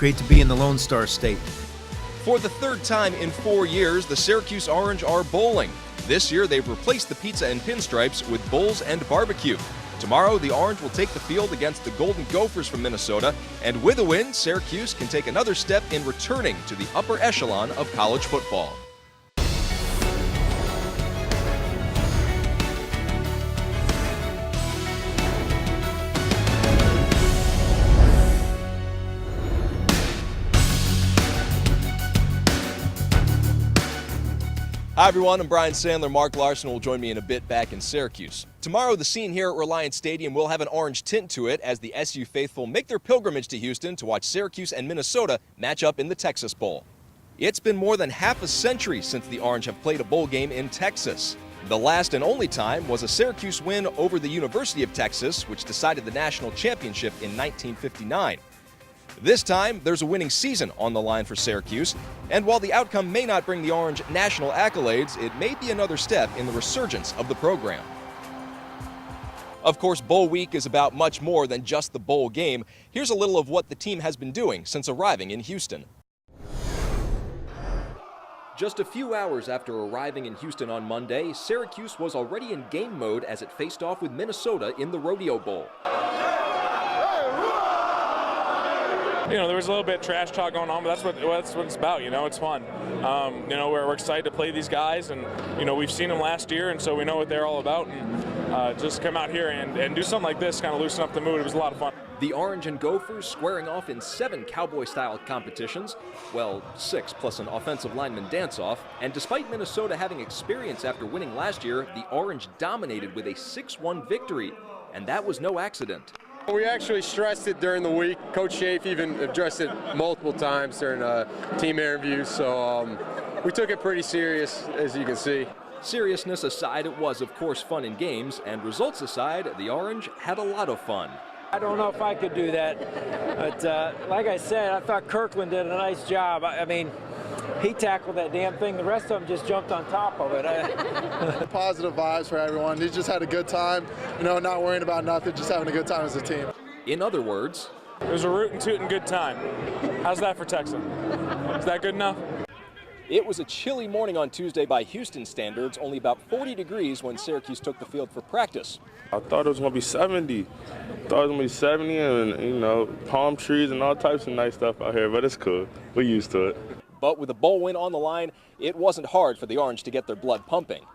great to be in the Lone Star State. For the third time in 4 years, the Syracuse Orange are bowling. This year, they've replaced the pizza and pinstripes with bowls and barbecue. Tomorrow, the Orange will take the field against the Golden Gophers from Minnesota, and with a win, Syracuse can take another step in returning to the upper echelon of college football. Hi everyone, I'm Brian Sandler. Mark Larson will join me in a bit back in Syracuse. Tomorrow, the scene here at Reliant Stadium will have an orange tint to it as the SU faithful make their pilgrimage to Houston to watch Syracuse and Minnesota match up in the Texas Bowl. It's been more than half a century since the Orange have played a bowl game in Texas. The last and only time was a Syracuse win over the University of Texas, which decided the national championship in 1959. This time, there's a winning season on the line for Syracuse, and while the outcome may not bring the Orange national accolades, it may be another step in the resurgence of the program. Of course, Bowl Week is about much more than just the bowl game. Here's a little of what the team has been doing since arriving in Houston. Just a few hours after arriving in Houston on Monday, Syracuse was already in game mode as it faced off with Minnesota in the Rodeo Bowl. You know, there was a little bit of trash talk going on, but that's what it's about. You know, it's fun. You know, we're excited to play these guys, and you know, we've seen them last year, and so we know what they're all about. And just come out here and do something like this, kind of loosen up the mood. It was a lot of fun. The Orange and Gophers squaring off in 7 Cowboy-style competitions, well, 6 plus an offensive lineman dance-off. And despite Minnesota having experience after winning last year, the Orange dominated with a 6-1 victory, and that was no accident. We actually stressed it during the week. Coach Schaaf even addressed it multiple times during team interviews, so we took it pretty serious, as you can see. Seriousness aside, it was, of course, fun in games, and results aside, the Orange had a lot of fun. I don't know if I could do that, but like I said, I thought Kirkland did a nice job. I mean, he tackled that damn thing. The rest of them just jumped on top of it. Positive vibes for everyone. They just had a good time, you know, not worrying about nothing, just having a good time as a team. In other words, it was a rootin' tootin' good time. How's that for Texan? Is that good enough? it was a chilly morning on Tuesday by Houston standards, only about 40 degrees when Syracuse took the field for practice. I thought it was going to be 70. I thought it was going to be 70 and, you know, palm trees and all types of nice stuff out here, but it's cool. We're used to it. But with a bowl win on the line, it wasn't hard for the Orange to get their blood pumping.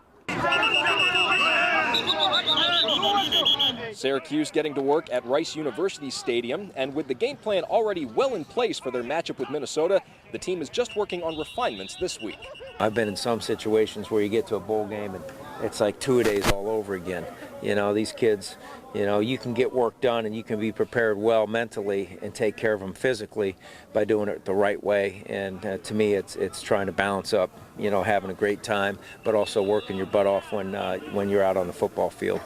Syracuse getting to work at Rice University Stadium, and with the game plan already well in place for their matchup with Minnesota, the team is just working on refinements this week. I've been in some situations where you get to a bowl game and it's like two-a-days all over again. You know, these kids, you know, you can get work done and you can be prepared well mentally and take care of them physically by doing it the right way. And to me, it's trying to balance up, you know, having a great time, but also working your butt off when you're out on the football field.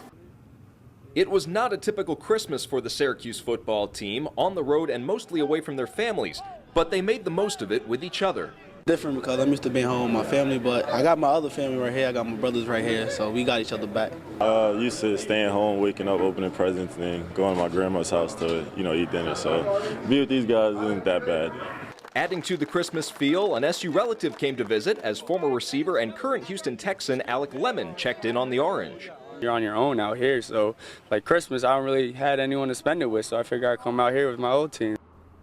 It was not a typical Christmas for the Syracuse football team, on the road and mostly away from their families, but they made the most of it with each other. Different because I'm used to being home with my family, but I got my other family right here. I got my brothers right here, so we got each other back. Used to staying home, waking up, opening presents, and then going to my grandma's house to, you know, eat dinner. So be with these guys isn't that bad. Adding to the Christmas feel, an SU relative came to visit as former receiver and current Houston Texan Alec Lemon checked in on the Orange. You're on your own out here, so like Christmas, I don't really had anyone to spend it with, so I figured I'd come out here with my old team.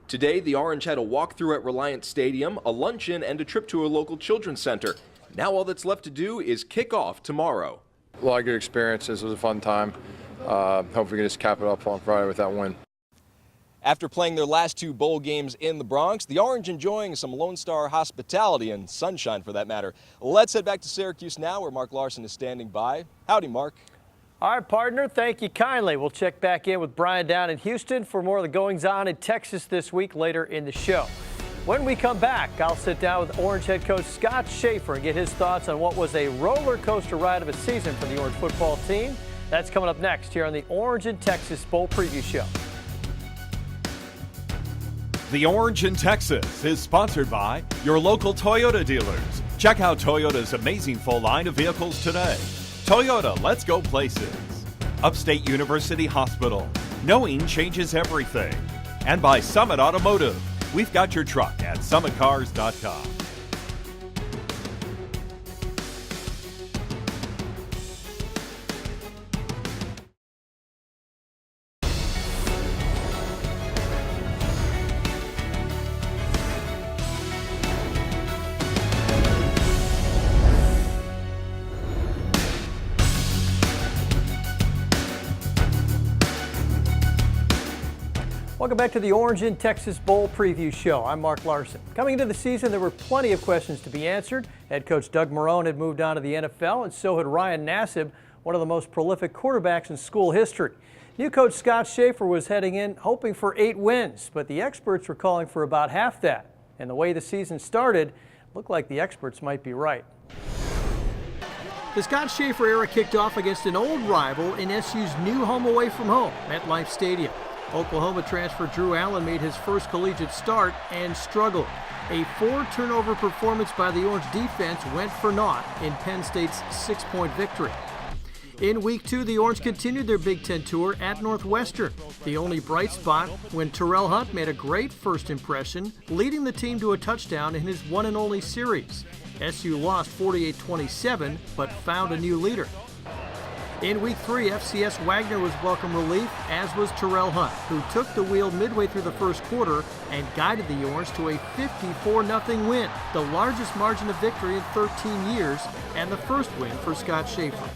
Today, the Orange had a walkthrough at Reliant Stadium, a luncheon, and a trip to a local children's center. Now all that's left to do is kick off tomorrow. A lot of good experiences. It was a fun time. Hope we can just cap it up on Friday with that win. After playing their last two bowl games in the Bronx, the Orange enjoying some Lone Star hospitality and sunshine for that matter. Let's head back to Syracuse now where Mark Larson is standing by. Howdy, Mark. All right, partner, thank you kindly. We'll check back in with Brian down in Houston for more of the goings-on in Texas this week later in the show. When we come back, I'll sit down with Orange head coach Scott Schaefer and get his thoughts on what was a roller coaster ride of a season for the Orange football team. That's coming up next here on the Orange in Texas Bowl Preview Show. The Orange in Texas is sponsored by your local Toyota dealers. Check out Toyota's amazing full line of vehicles today. Toyota, let's go places. Upstate University Hospital. Knowing changes everything. And by Summit Automotive. We've got your truck at summitcars.com. Welcome back to the Orange in Texas Bowl Preview Show. I'm Mark Larson. Coming into the season, there were plenty of questions to be answered. Head coach Doug Marrone had moved on to the NFL, and so had Ryan Nassib, one of the most prolific quarterbacks in school history. New coach Scott Schaefer was heading in hoping for 8 wins, but the experts were calling for about half that. And the way the season started, looked like the experts might be right. The Scott Schaefer era kicked off against an old rival in SU's new home away from home, MetLife Stadium. Oklahoma transfer Drew Allen made his first collegiate start and struggled. A 4-turnover performance by the Orange defense went for naught in Penn State's 6-point victory. In week 2, the Orange continued their Big Ten tour at Northwestern. The only bright spot when Terrell Hunt made a great first impression, leading the team to a touchdown in his one and only series. SU lost 48-27, but found a new leader. In week 3, FCS Wagner was welcome relief, as was Terrell Hunt, who took the wheel midway through the first quarter and guided the Orange to a 54-0 win, the largest margin of victory in 13 years, and the first win for Scott Schaefer.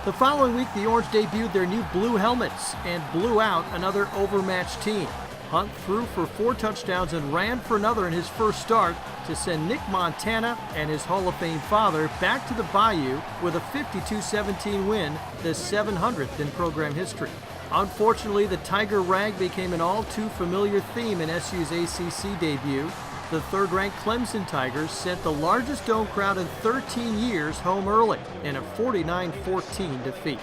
The following week, the Orange debuted their new blue helmets and blew out another overmatched team. Hunt threw for 4 touchdowns and ran for another in his first start to send Nick Montana and his Hall of Fame father back to the Bayou with a 52-17 win, the 700th in program history. Unfortunately, the Tiger rag became an all-too-familiar theme in SU's ACC debut. The third-ranked Clemson Tigers sent the largest dome crowd in 13 years home early in a 49-14 defeat.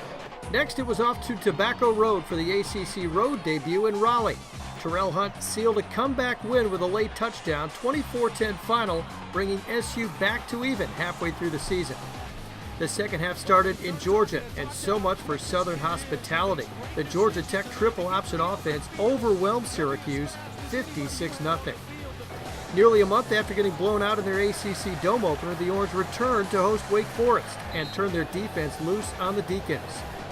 Next, it was off to Tobacco Road for the ACC Road debut in Raleigh. Terrell Hunt sealed a comeback win with a late touchdown, 24-10 final, bringing SU back to even halfway through the season. The second half started in Georgia, and so much for Southern hospitality. The Georgia Tech triple option offense overwhelmed Syracuse 56-0. Nearly a month after getting blown out in their ACC dome opener, the Orange returned to host Wake Forest and turned their defense loose on the Deacons.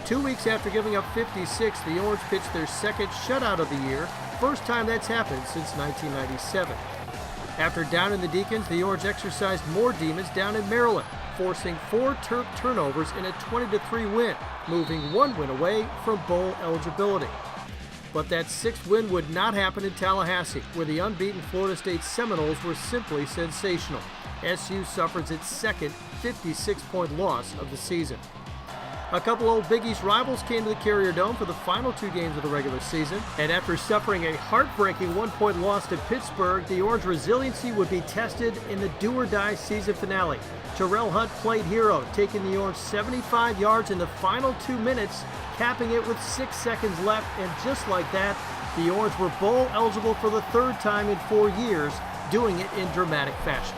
2 weeks after giving up 56, the Orange pitched their second shutout of the year, first time that's happened since 1997. After downing the Deacons, the Orange exercised more demons down in Maryland, forcing 4 Terp turnovers in a 20-3 win, moving 1 win away from bowl eligibility. But that 6th win would not happen in Tallahassee, where the unbeaten Florida State Seminoles were simply sensational. SU suffers its second 56-point loss of the season. A couple old Big East rivals came to the Carrier Dome for the final 2 games of the regular season, and after suffering a heartbreaking 1-point loss to Pittsburgh, the Orange resiliency would be tested in the do-or-die season finale. Terrell Hunt played hero, taking the Orange 75 yards in the final 2 minutes, capping it with 6 seconds left, and just like that, the Orange were bowl eligible for the 3rd time in 4 years, doing it in dramatic fashion.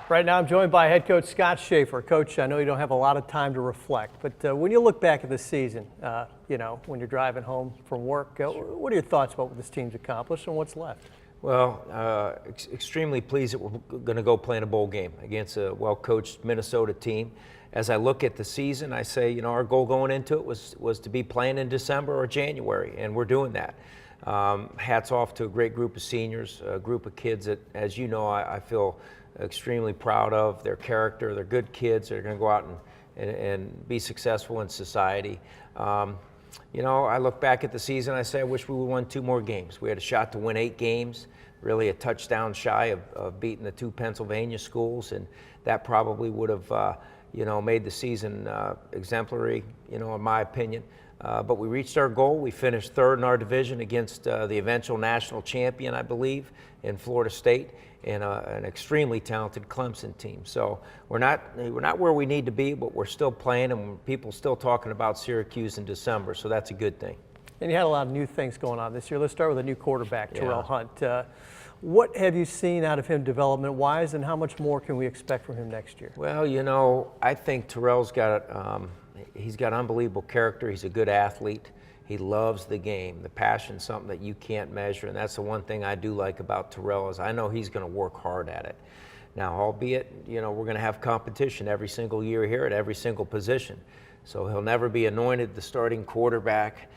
Right now I'm joined by head coach Scott Schaefer. Coach, I know you don't have a lot of time to reflect, but when you look back at this season, when you're driving home from work, what are your thoughts about what this team's accomplished and what's left? Well, extremely pleased that we're going to go play in a bowl game against a well-coached Minnesota team. As I look at the season, I say, our goal going into it was to be playing in December or January, and we're doing that. Hats off to a great group of seniors, a group of kids that, as you know, I feel extremely proud of their character. They're good kids. They're going to go out and be successful in society. I look back at the season, I say I wish we would have won 2 more games. We had a shot to win 8 games, really a touchdown shy of beating the 2 Pennsylvania schools, and that probably would have made the season exemplary, in my opinion. But we reached our goal. We finished 3rd in our division against the eventual national champion, I believe, in Florida State, and an extremely talented Clemson team. So we're not where we need to be, but we're still playing, and people still talking about Syracuse in December. So that's a good thing. And you had a lot of new things going on this year. Let's start with a new quarterback, Terrell Hunt. What have you seen out of him development-wise, and how much more can we expect from him next year? Well, I think Terrell's got he's got unbelievable character. He's a good athlete. He loves the game. The passion's something that you can't measure, and that's the one thing I do like about Terrell is I know he's going to work hard at it. Now, albeit, you know, we're going to have competition every single year here at every single position. So he'll never be anointed the starting quarterback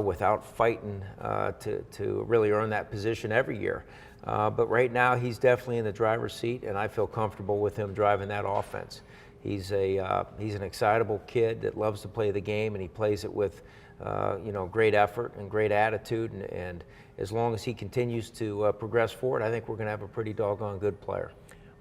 without fighting to really earn that position every year. But right now, he's definitely in the driver's seat, and I feel comfortable with him driving that offense. He's an excitable kid that loves to play the game, and he plays it with you know, great effort and great attitude. And as long as he continues to progress forward, I think we're going to have a pretty doggone good player.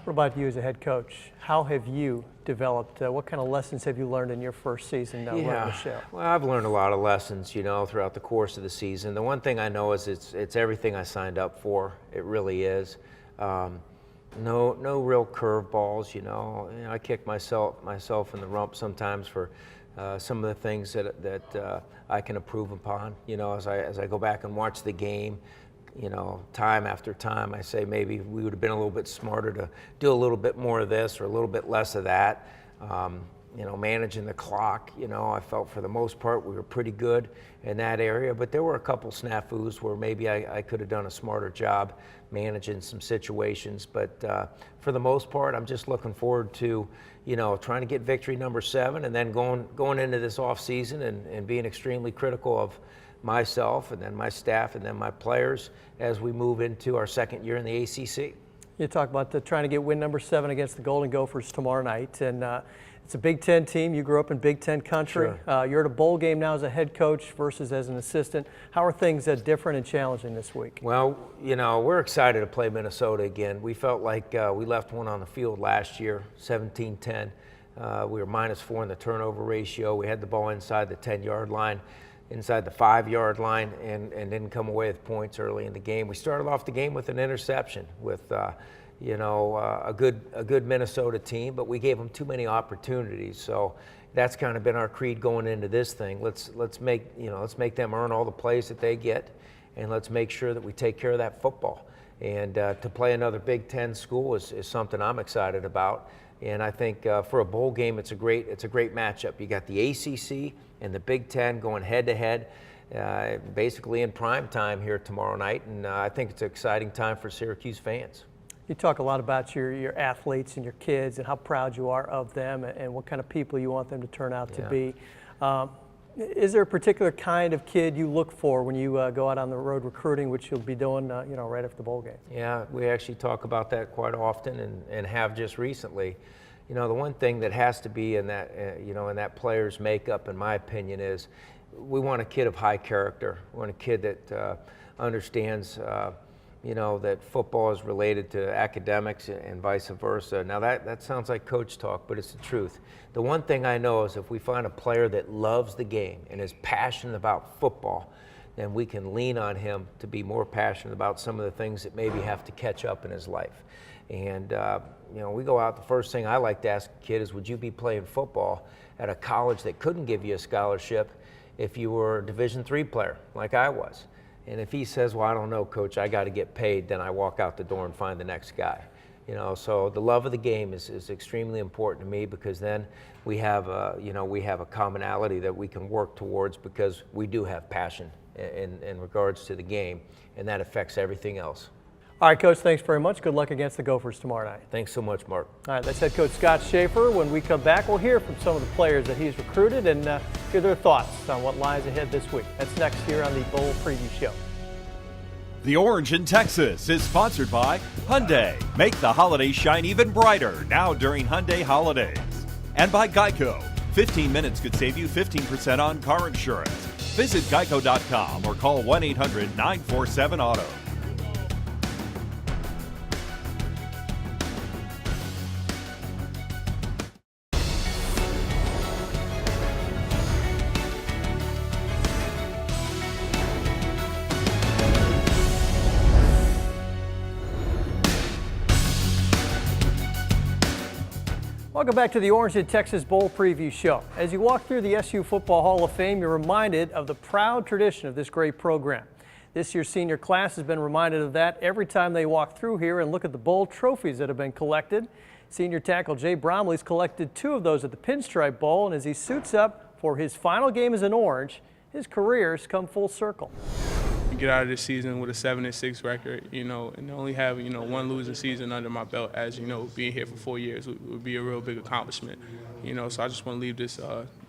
What about you as a head coach? How have you developed? What kind of lessons have you learned in your first season running the show? Well, I've learned a lot of lessons, you know, throughout the course of the season. The one thing I know is it's everything I signed up for. It really is. No real curveballs, you know. I kick myself in the rump sometimes for some of the things that I can improve upon. You know, as I go back and watch the game. You know, time after time, I say maybe we would have been a little bit smarter to do a little bit more of this or a little bit less of that. You know, managing the clock, you know, I felt for the most part we were pretty good in that area, but there were a couple snafus where maybe I could have done a smarter job managing some situations. But for the most part, I'm just looking forward to, you know, trying to get victory number 7 and then going into this off season and being extremely critical of myself and then my staff and then my players as we move into our second year in the ACC. You talk about trying to get win number 7 against the Golden Gophers tomorrow night, and it's a Big Ten team. You grew up in Big Ten country. Sure. You're at a bowl game now as a head coach versus as an assistant. How are things different and challenging this week? Well, you know, we're excited to play Minnesota again. We felt like we left one on the field last year, 17-10. We were -4 in the turnover ratio. We had the ball inside the 10-yard line. Inside the 5-yard line and didn't come away with points early in the game. We started off the game with an interception with, you know, a good Minnesota team, but we gave them too many opportunities. So that's kind of been our creed going into this thing. Let's make them earn all the plays that they get, and let's make sure that we take care of that football. And to play another Big Ten school is something I'm excited about. And I think for a bowl game, it's a great matchup. You got the ACC and the Big Ten going head-to-head, basically in prime time here tomorrow night, and I think it's an exciting time for Syracuse fans. You talk a lot about your athletes and your kids and how proud you are of them and what kind of people you want them to turn out to be. Is there a particular kind of kid you look for when you go out on the road recruiting, which you'll be doing, you know, right after the bowl game? Yeah, we actually talk about that quite often and have just recently. You know, the one thing that has to be in that, you know, in that player's makeup, in my opinion, is we want a kid of high character. We want a kid that understands, you know, that football is related to academics and vice versa. Now that sounds like coach talk, but it's the truth. The one thing I know is if we find a player that loves the game and is passionate about football, then we can lean on him to be more passionate about some of the things that maybe have to catch up in his life. And, you know, we go out, the first thing I like to ask a kid is, would you be playing football at a college that couldn't give you a scholarship if you were a Division III player like I was? And if he says, well, I don't know, coach, I got to get paid, then I walk out the door and find the next guy. You know, so the love of the game is extremely important to me, because then we have a commonality that we can work towards, because we do have passion in regards to the game, and that affects everything else. All right, Coach, thanks very much. Good luck against the Gophers tomorrow night. Thanks so much, Mark. All right, that's head coach Scott Schaefer. When we come back, we'll hear from some of the players that he's recruited and hear their thoughts on what lies ahead this week. That's next here on the Bowl Preview Show. The Orange in Texas is sponsored by Hyundai. Make the holidays shine even brighter now during Hyundai holidays. And by Geico. 15 minutes could save you 15% on car insurance. Visit geico.com or call 1-800-947-AUTO. Welcome back to the Orange in Texas Bowl Preview Show. As you walk through the SU Football Hall of Fame, you're reminded of the proud tradition of this great program. This year's senior class has been reminded of that every time they walk through here and look at the bowl trophies that have been collected. Senior tackle Jay Bromley's collected 2 of those at the Pinstripe Bowl, and as he suits up for his final game as an Orange, his career's come full circle. Get out of this season with a 7-6 record, you know, and only have, you know, one losing season under my belt, as you know, being here for 4 years would be a real big accomplishment, you know. So I just want to leave this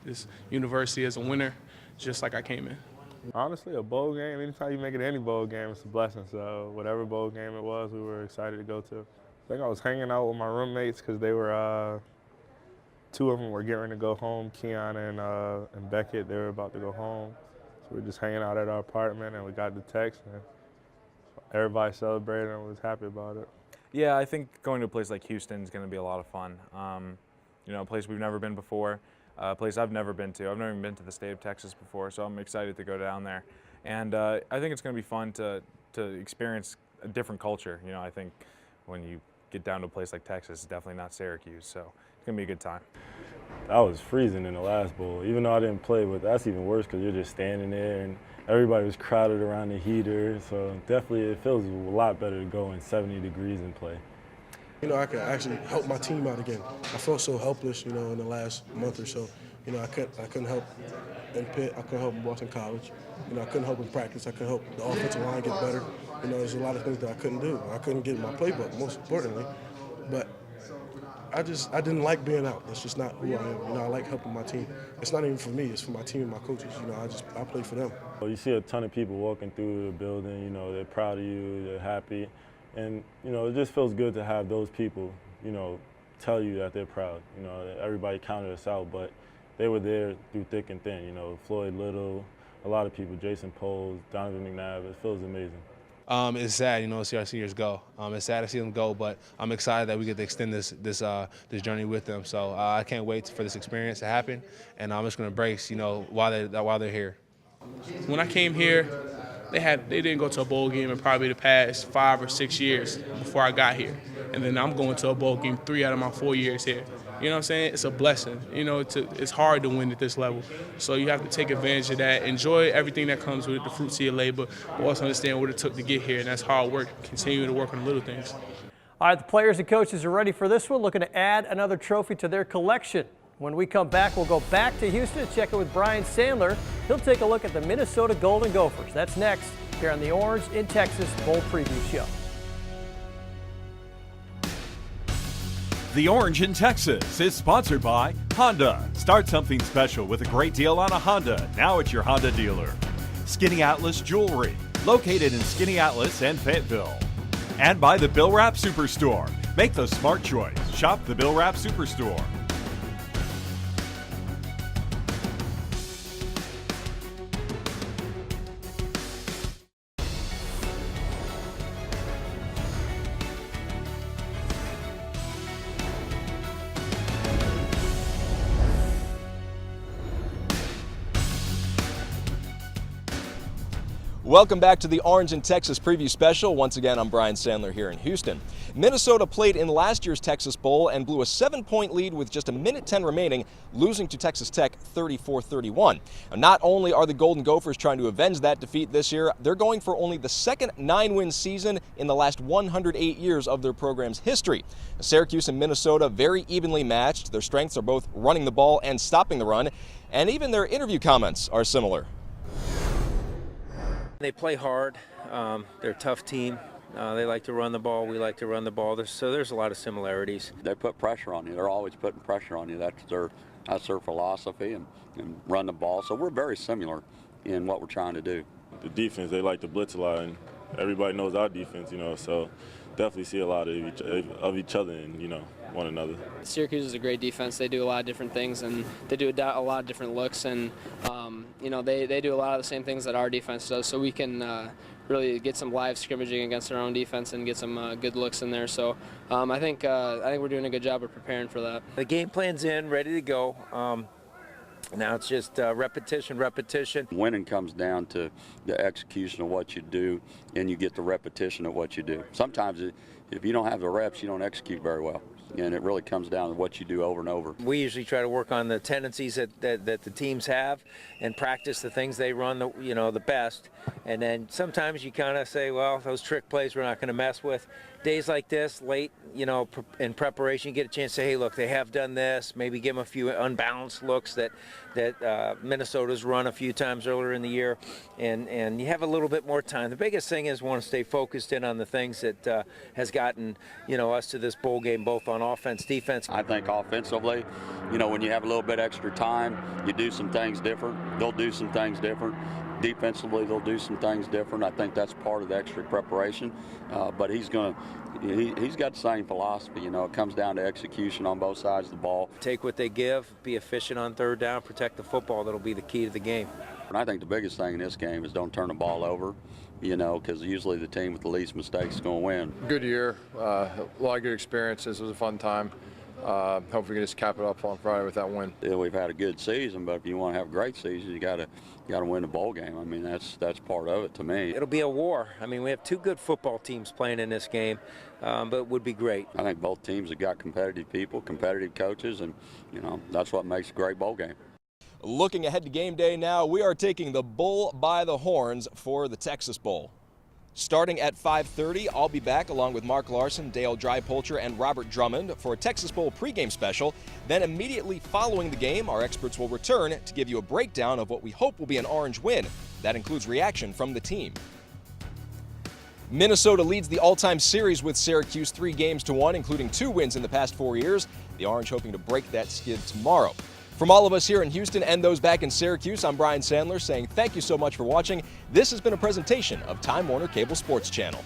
this university as a winner, just like I came in. Honestly, a bowl game, anytime you make it any bowl game, it's a blessing. So whatever bowl game it was, we were excited to go to. I think I was hanging out with my roommates because they were, 2 of them were getting ready to go home, Keon and Beckett, they were about to go home. So we were just hanging out at our apartment and we got the text and everybody celebrated and was happy about it. Yeah, I think going to a place like Houston is going to be a lot of fun. You know, a place we've never been before, a place I've never been to. I've never even been to the state of Texas before, so I'm excited to go down there. And I think it's going to be fun to experience a different culture. You know, I think when you get down to a place like Texas, it's definitely not Syracuse, so it's going to be a good time. I was freezing in the last bowl, even though I didn't play, but that's even worse because you're just standing there and everybody was crowded around the heater, so definitely it feels a lot better to go in 70 degrees and play. You know, I could actually help my team out again. I felt so helpless, you know, in the last month or so. You know, I couldn't help in Pitt, I couldn't help in Boston College. You know, I couldn't help in practice, I couldn't help the offensive line get better. You know, there's a lot of things that I couldn't do. I couldn't get in my playbook, most importantly. But I didn't like being out. That's just not who I am. You know, I like helping my team. It's not even for me, it's for my team and my coaches. You know, I play for them. Well, you see a ton of people walking through the building, you know, they're proud of you, they're happy. And, you know, it just feels good to have those people, you know, tell you that they're proud. You know, everybody counted us out, but they were there through thick and thin. You know, Floyd Little, a lot of people, Jason Poles, Donovan McNabb. It feels amazing. It's sad, you know, to see our seniors go. It's sad to see them go, but I'm excited that we get to extend this journey with them. So I can't wait for this experience to happen, and I'm just going to embrace, you know, while they're here. When I came here, they didn't go to a bowl game in probably the past 5 or 6 years before I got here, and then I'm going to a bowl game 3 out of my 4 years here. You know what I'm saying? It's a blessing. You know, it's hard to win at this level. So you have to take advantage of that, enjoy everything that comes with it, the fruits of your labor, but also understand what it took to get here, and that's hard work, continue to work on the little things. All right, the players and coaches are ready for this one, looking to add another trophy to their collection. When we come back, we'll go back to Houston and check in with Brian Sandler. He'll take a look at the Minnesota Golden Gophers. That's next here on the Orange in Texas Bowl Preview Show. The Orange in Texas is sponsored by Honda. Start something special with a great deal on a Honda, now at your Honda dealer. Skinny Atlas Jewelry, located in Skinny Atlas and Fayetteville. And by the Bill Rapp Superstore. Make the smart choice. Shop the Bill Rapp Superstore. Welcome back to the Orange in Texas Preview Special. Once again, I'm Brian Sandler here in Houston. Minnesota played in last year's Texas Bowl and blew a 7-point lead with just 1:10 remaining, losing to Texas Tech 34-31. Now, not only are the Golden Gophers trying to avenge that defeat this year, they're going for only the second 9-win season in the last 108 years of their program's history. Syracuse and Minnesota very evenly matched. Their strengths are both running the ball and stopping the run, and even their interview comments are similar. They play hard. They're a tough team. They like to run the ball. We like to run the ball. So there's a lot of similarities. They put pressure on you. They're always putting pressure on you. That's their philosophy and run the ball. So we're very similar in what we're trying to do. The defense, they like to blitz a lot, and everybody knows our defense, you know, so definitely see a lot of each other and, you know, one another. Syracuse is a great defense. They do a lot of different things, and they do a lot of different looks, and you know, they do a lot of the same things that our defense does, so we can really get some live scrimmaging against our own defense and get some good looks in there. So I think we're doing a good job of preparing for that. The game plan's in, ready to go. Now it's just repetition. Winning comes down to the execution of what you do, and you get the repetition of what you do. Sometimes if you don't have the reps, you don't execute very well. and it really comes down to what you do over and over. We usually try to work on the tendencies that the teams have and practice the things they run the best. And then sometimes you kind of say, well, those trick plays we're not going to mess with. Days like this, late, in preparation, you get a chance to say, hey, look, they have done this. Maybe give them a few unbalanced looks that Minnesota's run a few times earlier in the year, and you have a little bit more time. The biggest thing is want to stay focused in on the things that has gotten us to this bowl game, both on offense, defense. I think offensively, when you have a little bit extra time, you do some things different. They'll do some things different. Defensively, they'll do some things different. I think that's part of the extra preparation. But he's got the same philosophy. It comes down to execution on both sides of the ball. Take what they give, be efficient on third down, protect the football. That'll be the key to the game. And I think the biggest thing in this game is don't turn the ball over, because usually the team with the least mistakes is going to win. Good year, a lot of good experiences. It was a fun time. Hopefully we can just cap it up on Friday with that win. Yeah, we've had a good season, but if you want to have a great season, you got to win the bowl game. I mean, that's part of it to me. It'll be a war. I mean, we have two good football teams playing in this game, but it would be great. I think both teams have got competitive people, competitive coaches, and that's what makes a great bowl game. Looking ahead to game day now, we are taking the bull by the horns for the Texas Bowl. Starting at 5:30, I'll be back along with Mark Larson, Dale Drypolcher, and Robert Drummond for a Texas Bowl pregame special. Then immediately following the game, our experts will return to give you a breakdown of what we hope will be an Orange win. That includes reaction from the team. Minnesota leads the all-time series with Syracuse 3-1, including 2 wins in the past 4 years. The Orange hoping to break that skid tomorrow. From all of us here in Houston and those back in Syracuse, I'm Brian Sandler saying thank you so much for watching. This has been a presentation of Time Warner Cable Sports Channel.